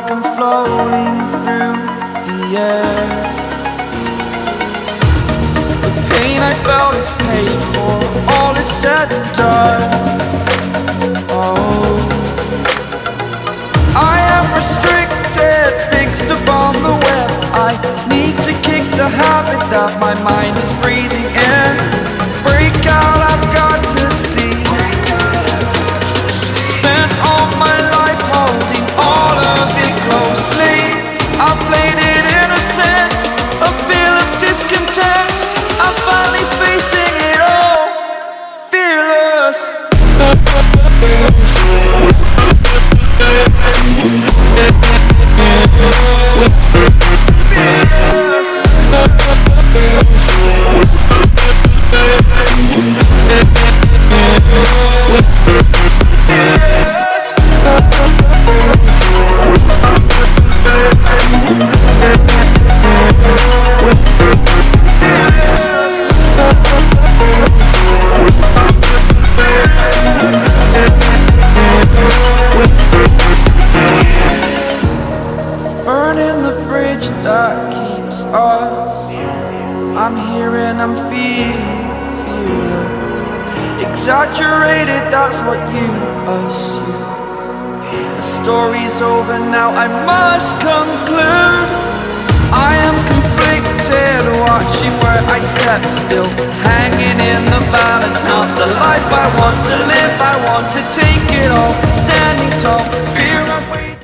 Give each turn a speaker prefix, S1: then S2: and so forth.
S1: like I'm floating through the air. The pain I felt is paid for, all is said and done. Oh, I am restricted, fixed upon the web. I need to kick the habit that my mind is breathing in. Break out, I've got to see. Spent all my life holding all of it closely. I played it innocent, a feel of discontent. I'm finally facing it all, fearless. Burning the bridge that keeps us. I'm here and I'm feeling fearless. Exaggerated, that's what you assume. The story's over now, I must conclude. I am conflicted, watching where I step still, hanging in the balance. Not the life I want to live, I want to take it all. Standing tall, fear